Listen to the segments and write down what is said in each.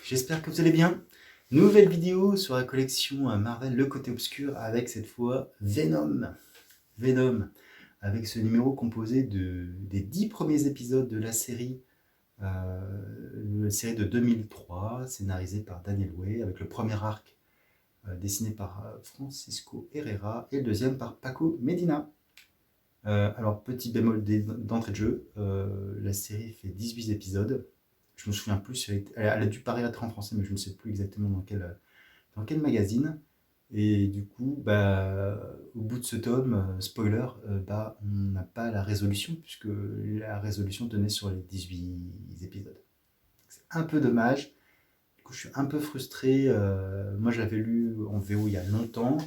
j'espère que vous allez bien. Nouvelle vidéo sur la collection Marvel Le Côté Obscur avec cette fois Venom. Venom, avec ce numéro composé des 10 premiers épisodes de la série de 2003, scénarisée par Daniel Way, avec le premier arc dessiné par Francisco Herrera et le deuxième par Paco Medina. Alors, petit bémol d'entrée de jeu, la série fait 18 épisodes. Je me souviens plus, elle a dû paraître en français, mais je ne sais plus exactement dans quel magazine. Et du coup, au bout de ce tome, spoiler, on n'a pas la résolution, puisque la résolution tenait sur les 18 épisodes. C'est un peu dommage. Du coup, je suis un peu frustré. Moi, je l'avais lu en VO il y a longtemps.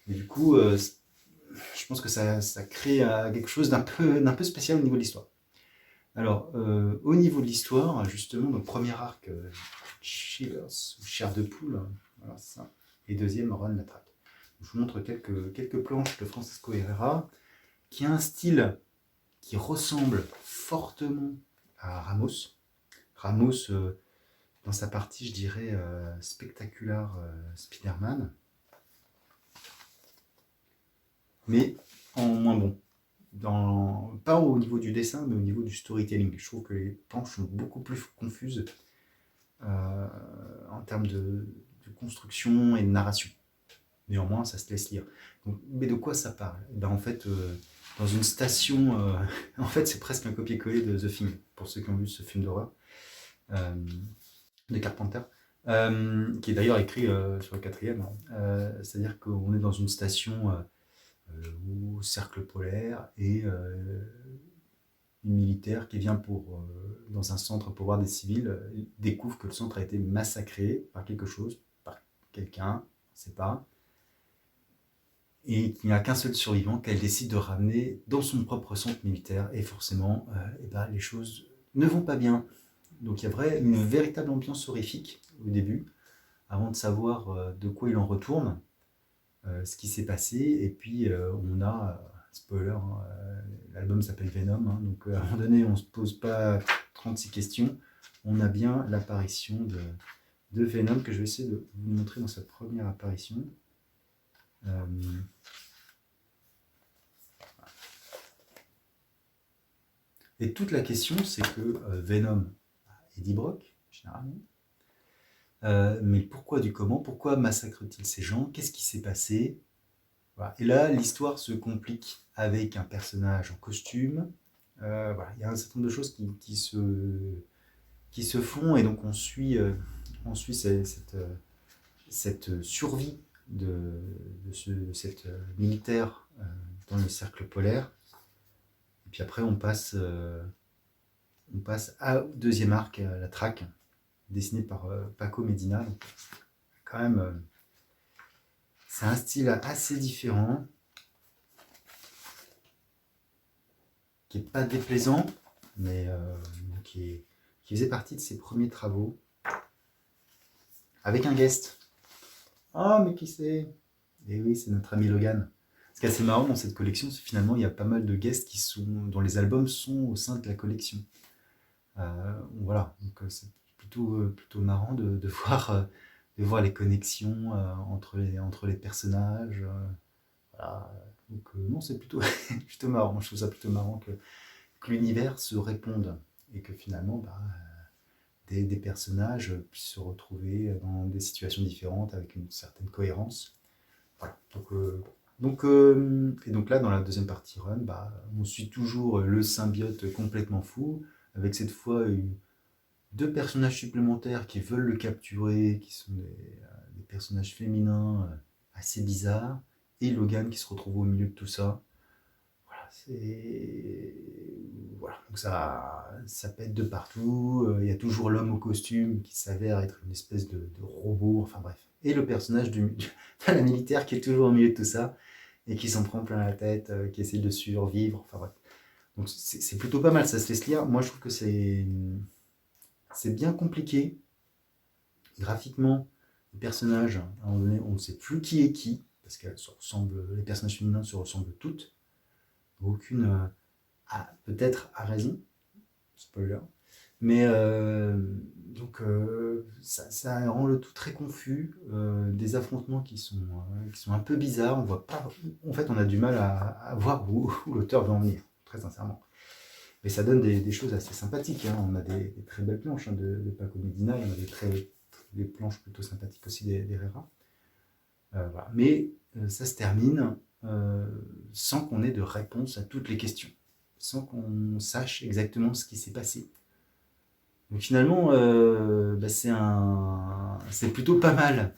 Et du coup, je pense que ça crée quelque chose d'un peu spécial au niveau de l'histoire. Alors, au niveau de l'histoire, justement, donc premier arc, Chillers, ou Chair de poule, voilà, c'est ça, et deuxième, Run la traque. Je vous montre quelques planches de Francisco Herrera, qui a un style qui ressemble fortement à Ramos. Ramos, dans sa partie, je dirais, spectaculaire Spider-Man, mais en moins bon. Pas au niveau du dessin, mais au niveau du storytelling. Je trouve que les planches sont beaucoup plus confuses en termes de construction et de narration. Néanmoins, ça se laisse lire. Donc, mais de quoi ça parle? En fait, dans une station, en fait, c'est presque un copier-coller de The Thing, pour ceux qui ont vu ce film d'horreur de Carpenter, qui est d'ailleurs écrit sur le 4e. C'est-à-dire qu'on est dans une station au cercle polaire et une militaire qui vient dans un centre pour voir des civils découvre que le centre a été massacré par quelque chose, par quelqu'un, on ne sait pas, et qu'il n'y a qu'un seul survivant qu'elle décide de ramener dans son propre centre militaire, et forcément, les choses ne vont pas bien. Donc il y a une véritable ambiance horrifique au début, avant de savoir de quoi il en retourne, ce qui s'est passé, et puis on a, spoiler, l'album s'appelle Venom, donc à un moment donné on ne se pose pas 36 questions, on a bien l'apparition de Venom, que je vais essayer de vous montrer dans sa première apparition. Et toute la question, c'est que Venom, Eddie Brock, généralement, mais pourquoi du comment? Pourquoi massacre-t-il ces gens? Qu'est-ce qui s'est passé? Voilà. Et là, l'histoire se complique avec un personnage en costume. Il y a un certain nombre de choses qui se font, et donc on suit cette survie de cette militaire dans le cercle polaire. Et puis après, on passe au deuxième arc, la traque, dessiné par Paco Medina. Donc, quand même, c'est un style assez différent, qui n'est pas déplaisant, mais qui faisait partie de ses premiers travaux, avec un guest. Oh, mais qui c'est? Eh oui, c'est notre ami Logan. Ce qui est assez marrant dans cette collection, c'est finalement il y a pas mal de guests dont les albums sont au sein de la collection. Voilà, donc c'est plutôt marrant de voir les connexions entre les personnages. Voilà. Donc non, c'est plutôt marrant. Je trouve ça plutôt marrant que l'univers se réponde, et que finalement des personnages puissent se retrouver dans des situations différentes avec une certaine cohérence. Voilà. Et donc là, dans la deuxième partie run, on suit toujours le symbiote complètement fou, avec cette fois deux personnages supplémentaires qui veulent le capturer, qui sont des personnages féminins assez bizarres, et Logan qui se retrouve au milieu de tout ça. Voilà, donc ça pète de partout. Il y a toujours l'homme au costume qui s'avère être une espèce de robot, enfin bref. Et le personnage de la militaire qui est toujours au milieu de tout ça et qui s'en prend plein la tête, qui essaie de survivre, enfin bref. Donc c'est plutôt pas mal, ça se laisse lire. Moi je trouve que c'est bien compliqué. Graphiquement, les personnages, à un moment donné, on ne sait plus qui est qui, parce que les personnages féminins se ressemblent toutes. Aucune peut-être a raison, spoiler, Mais donc ça rend le tout très confus, des affrontements qui sont un peu bizarres. On voit pas, en fait, on a du mal à voir où l'auteur veut en venir, très sincèrement. Mais ça donne des choses assez sympathiques, hein. On a des très belles planches, hein, de Paco Medina, il y en a des planches plutôt sympathiques aussi d'Herrera. Voilà. Mais ça se termine sans qu'on ait de réponse à toutes les questions, sans qu'on sache exactement ce qui s'est passé. Donc finalement, c'est plutôt pas mal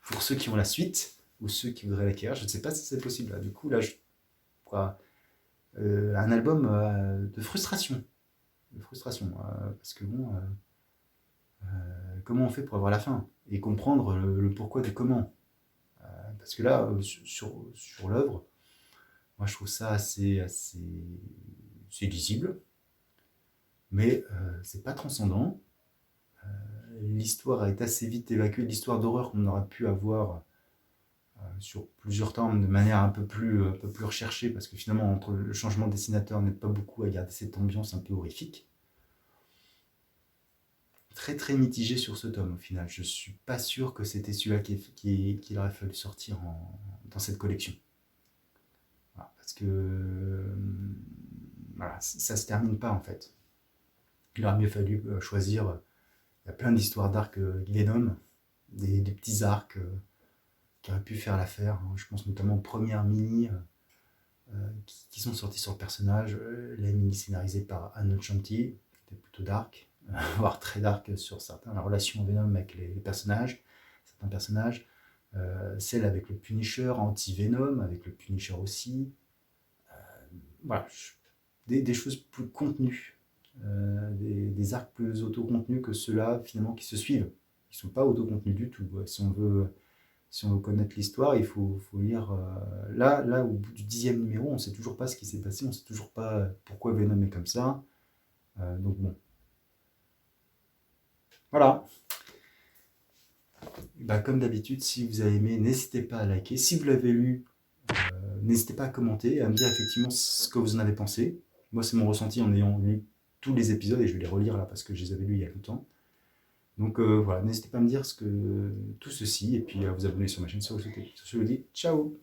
pour ceux qui ont la suite ou ceux qui voudraient l'acquérir. Je ne sais pas si c'est possible. Là. Du coup, là, je crois un album de frustration. Parce que bon, comment on fait pour avoir la fin et comprendre le pourquoi du comment. Parce que là, sur l'œuvre, moi je trouve ça c'est lisible, mais c'est pas transcendant. L'histoire est assez vite évacuée. L'histoire d'horreur qu'on aurait pu avoir sur plusieurs temps de manière un peu plus recherchée, parce que finalement, entre le changement de dessinateur, n'aide pas beaucoup à garder cette ambiance un peu horrifique. Très très mitigé sur ce tome au final. Je suis pas sûr que c'était celui-là qu'il aurait fallu sortir dans cette collection. Voilà, parce que voilà, ça se termine pas en fait. Il aurait mieux fallu choisir. Il y a plein d'histoires d'arcs Venom, des petits arcs qui auraient pu faire l'affaire. Hein. Je pense notamment aux premières mini qui sont sorties sur le personnage. La mini scénarisée par Arnold Shanti, qui était plutôt dark, voire très dark sur certains, la relation Venom avec les personnages, certains personnages. Celle avec le Punisher, anti-Venom, avec le Punisher aussi. Voilà, des choses plus contenues, des arcs plus autocontenus que ceux-là finalement qui se suivent. Ils ne sont pas autocontenus du tout. Si on veut connaître l'histoire, il faut lire. Là, au bout du 10e numéro, on ne sait toujours pas ce qui s'est passé, on ne sait toujours pas pourquoi Venom est comme ça. Donc bon. Voilà. Bah, comme d'habitude, si vous avez aimé, n'hésitez pas à liker. Si vous l'avez lu, n'hésitez pas à commenter, à me dire effectivement ce que vous en avez pensé. Moi, c'est mon ressenti en ayant lu tous les épisodes et je vais les relire là parce que je les avais lus il y a longtemps. Donc voilà, n'hésitez pas à me dire tout ceci et puis à vous abonner sur ma chaîne si vous le souhaitez. Sur ce, je vous dis ciao!